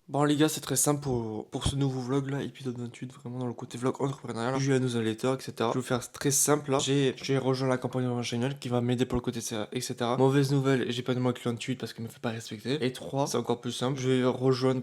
Bon les gars, c'est très simple pour ce nouveau vlog là, épisode 28, vraiment dans le côté vlog entrepreneurial. J'ai eu un newsletter, etc. Je vais vous faire très simple là. J'ai rejoint la campagne originale qui va m'aider pour le côté CA, etc. Mauvaise nouvelle, j'ai pas de mois client tweet parce qu'il me fait pas respecter. Et 3, c'est encore plus simple, je vais rejoindre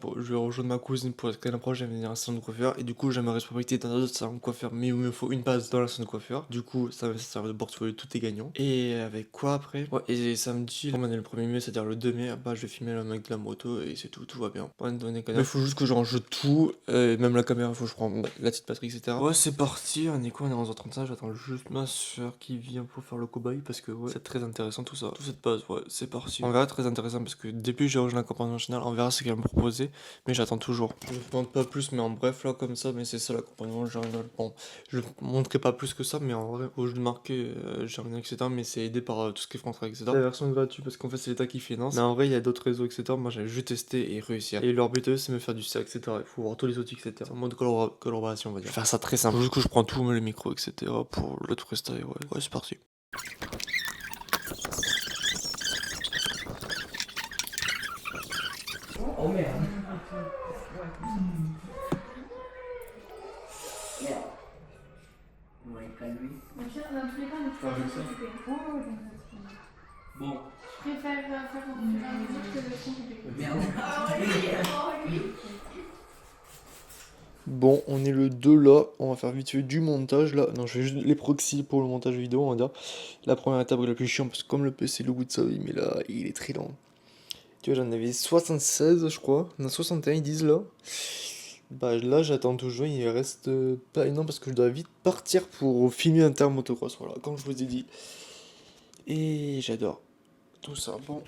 ma cousine pour la prochaine, elle va venir à un salon de coiffeur. Et du coup, j'aimerais responsabilité dans un autre salon de coiffeur, mais il me faut une base dans la salon de coiffeur. Du coup, ça va servir de portfolio, tout est gagnant. Et avec quoi après? Ouais, et samedi, on est le 1er mai, c'est-à-dire le 2 mai, bah je vais filmer le mec de la moto et c'est tout va bien. Pas de données canal. Mais faut juste que je range tout, même la caméra, faut que je prends la petite batterie, etc. Ouais, c'est parti, on est quoi? On est à 11h35, j'attends juste ma soeur qui vient pour faire le cobaye parce que ouais, c'est très intéressant tout ça. Toute cette base, ouais, c'est parti. On verra, très intéressant parce que depuis j'ai rejoint la campagne nationale, on verra ce qu'elle va me proposer, mais j'attends toujours. Je ne demande pas plus, mais en bref, là, comme ça, mais c'est ça l'accompagnement général. Bon, je ne montrerai pas plus que ça, mais en vrai, au jeu de marquer, général, etc. Mais c'est aidé par tout ce qui est français, etc. La version gratuite parce qu'en fait, c'est l'État qui finance. Mais en vrai, il y a d'autres réseaux, etc. Moi, j'ai juste testé et réussi. Et leur but, c'est me faire du CA, etc. Il faut voir tous les outils, etc. C'est en mode collaboration, on va dire. Je vais faire ça très simple. Faut juste que je prends tout, le micro, etc. pour le tout rester. Ouais, c'est parti. Oh merde. Ouais, calme-lui. Bon. Je préfère faire la musique que le son. Merde. Bon, on est le 2 là, on va faire vite fait du montage là. Non, je fais juste les proxys pour le montage vidéo, on va dire. La première étape est la plus chiante parce que comme le PC, le bout de sa vie, mais là, il est très lent. Tu vois, j'en avais 76, je crois. On a 61, ils disent là. Bah là, j'attends toujours, il reste pas énorme parce que je dois vite partir pour filmer un terme motocross, voilà, comme je vous ai dit. Et j'adore tout ça, bon.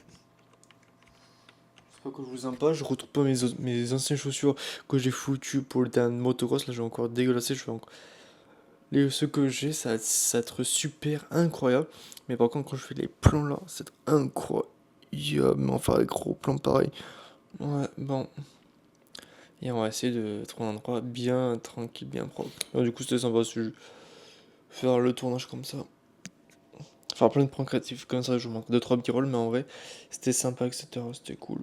Pas que je vous en parle, je retrouve pas mes anciennes chaussures que j'ai foutues pour le terrain de motocross. Là, je vais encore dégueulasser. Je vais encore... ceux que j'ai, ça va être super incroyable. Mais par contre, quand je fais les plans là, c'est incroyable. Mais on va faire les gros plans pareils. Ouais, bon. Et on va essayer de trouver un endroit bien tranquille, bien propre. Alors, du coup, c'était sympa. Faire le tournage comme ça. Faire plein de plans créatifs comme ça. Je vous manque 2-3 petits rôles, mais en vrai, c'était sympa, etc. C'était cool.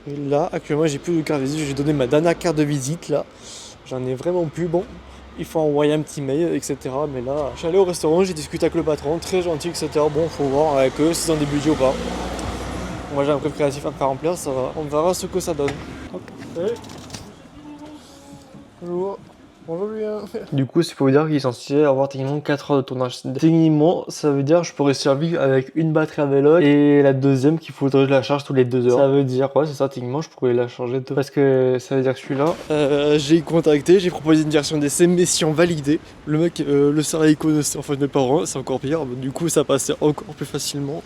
Et là, actuellement, j'ai plus de carte de visite. J'ai donné ma dernière carte de visite là. J'en ai vraiment plus. Bon, il faut envoyer un petit mail, etc. Mais là, je suis allé au restaurant, j'ai discuté avec le patron, très gentil, etc. Bon, faut voir avec eux s'ils ont des budgets ou pas. Moi, j'ai un prix créatif à faire remplir, ça va. On verra ce que ça donne. Hop. Hey. Bonjour. Bonjour Julien. Du coup, c'est pour vous dire qu'il est censé avoir techniquement 4 heures de tournage. Techniquement, ça veut dire que je pourrais survivre avec une batterie à vélo et la deuxième qu'il faudrait que je la charge tous les 2 heures. Ça veut dire, ouais, c'est ça, techniquement, je pourrais la charger tout. Parce que ça veut dire que celui-là, j'ai contacté, j'ai proposé une version d'essai mission validée. Le mec, le salarié connaissait en fait mes parents, c'est encore pire. Du coup, ça passait encore plus facilement.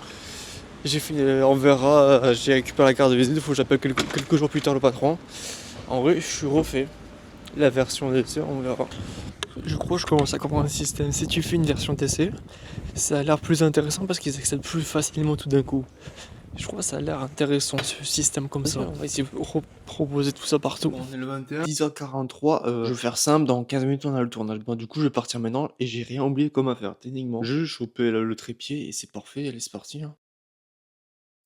J'ai fait, on verra, j'ai récupéré la carte de visite, il faut que j'appelle quelques jours plus tard le patron. En vrai, je suis refait. La version d'essai, on verra. Je crois que je commence à comprendre le système. Si tu fais une version d'essai, ça a l'air plus intéressant parce qu'ils accèdent plus facilement tout d'un coup. Je crois que ça a l'air intéressant ce système comme ça. On va essayer de proposer tout ça partout. Bon, on est le 21, 10h43. Je vais faire simple, dans 15 minutes on a le tournage. Bon, du coup, je vais partir maintenant et j'ai rien oublié comme à faire, techniquement. J'ai chopé le trépied et c'est parfait, allez, c'est parti. Hein.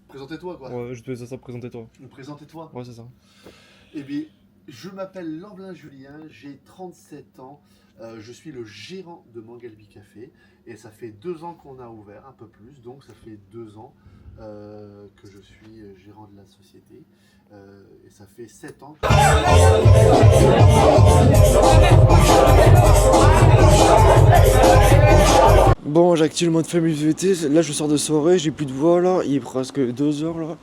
Présentez-toi quoi. Ouais, je te laisse ça, présentez-toi. Présentez-toi. Ouais, c'est ça. Eh bien, je m'appelle Lamblin Julien, j'ai 37 ans, je suis le gérant de Mangalbi Café et ça fait 2 ans qu'on a ouvert, un peu plus, donc ça fait 2 ans que je suis gérant de la société et ça fait 7 ans que... Bon, j'active le mode famille VT, là je sors de soirée, j'ai plus de voix là, il est presque 2 heures là.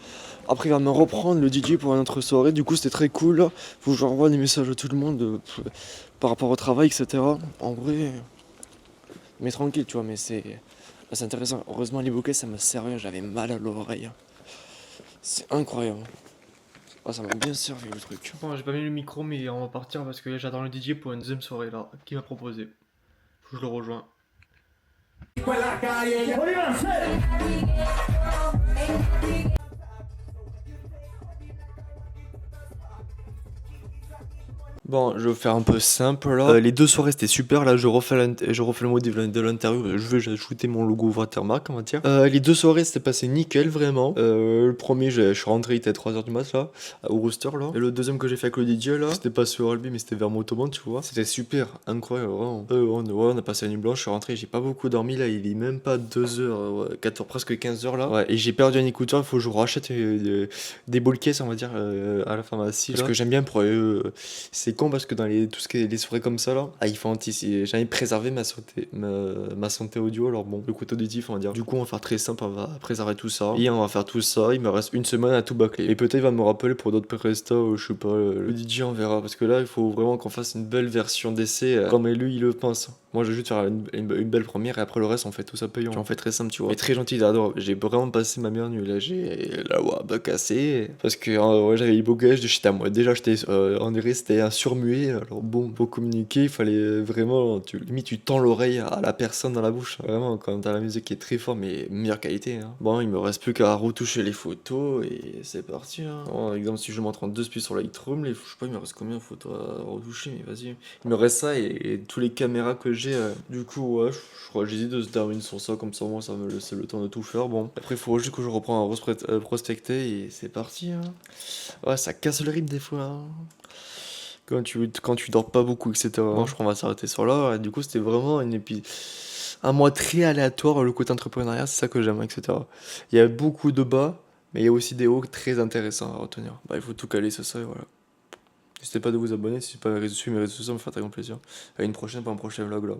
Après il va me reprendre le DJ pour une autre soirée, du coup c'était très cool là. Faut que j'envoie des messages à tout le monde par rapport au travail, etc. En vrai, mais tranquille tu vois, mais c'est intéressant. Heureusement les bouquets ça m'a servi, j'avais mal à l'oreille. C'est incroyable. Oh, ça m'a bien servi le truc. Bon, j'ai pas mis le micro mais on va partir parce que j'attends le DJ pour une deuxième soirée là, qui m'a proposé. Faut que je le rejoins. Bon, je vais faire un peu simple là. Les 2 soirées c'était super. Là, je refais le modif de l'intérieur. J'ai ajouté mon logo watermark, on va dire. Les 2 soirées c'était passé nickel, vraiment. Le premier, je suis rentré, il était 3h du mat là, au rooster là. Et le deuxième que j'ai fait avec le DJ là, c'était pas sur Albi, mais c'était vers Motoban, tu vois. C'était super, incroyable, vraiment. On a passé la nuit blanche, je suis rentré, j'ai pas beaucoup dormi là. Il est même pas 2h, 4h, presque 15h là. Ouais, et j'ai perdu un écouteur, il faut que je rachète des ball cases, on va dire, à la pharmacie. Parce que j'aime bien pour c'est con parce que dans tout ce qui est les soirées comme ça là, il faut j'ai envie de préserver ma santé audio. Alors bon, le côté auditif, on va dire. Du coup, on va faire très simple, on va préserver tout ça. Et on va faire tout ça. Il me reste une semaine à tout bâcler. Et peut-être il va me rappeler pour d'autres prestats, je sais pas, le DJ, on verra. Parce que là, il faut vraiment qu'on fasse une belle version d'essai, comme lui il le pense. Moi, je vais juste faire une belle première et après le reste, on fait tout ça payant. On fait très simple, tu vois. Mais très gentil, j'adore. J'ai vraiment passé ma meilleure nuit là. J'ai la wab cassé. Parce que ouais, j'avais eu beau gage de shit à moi. Déjà, on dirait c'était un surmuet. Alors bon, pour communiquer, il fallait vraiment. Limite, tu tends l'oreille à la personne dans la bouche. Vraiment, quand t'as la musique qui est très forte, mais meilleure qualité. Hein. Bon, il me reste plus qu'à retoucher les photos et c'est parti. Hein. Bon, par exemple, si je montre en 2 spies sur Lightroom, je sais pas, il me reste combien de photos à retoucher, mais vas-y. Il me reste ça et tous les caméras que j'ai. Du coup, ouais, je crois que j'hésite de se terminer sur ça, comme ça, moi, ça me laisse le temps de tout faire. Bon, après, il faut juste que je reprends à prospecter et c'est parti. Hein. Ouais, ça casse le rythme des fois. Hein. Quand tu dors pas beaucoup, etc. Bon, je crois qu'on va s'arrêter sur là. Et du coup, c'était vraiment un mois très aléatoire, le côté entrepreneuriat, c'est ça que j'aime, etc. Il y a beaucoup de bas, mais il y a aussi des hauts très intéressants à retenir. Bah, il faut tout caler, c'est ça, et voilà. N'hésitez pas de vous abonner si c'est pas suivre mes réseaux sociaux, ça me fait très grand plaisir. À une prochaine pour un prochain vlog là.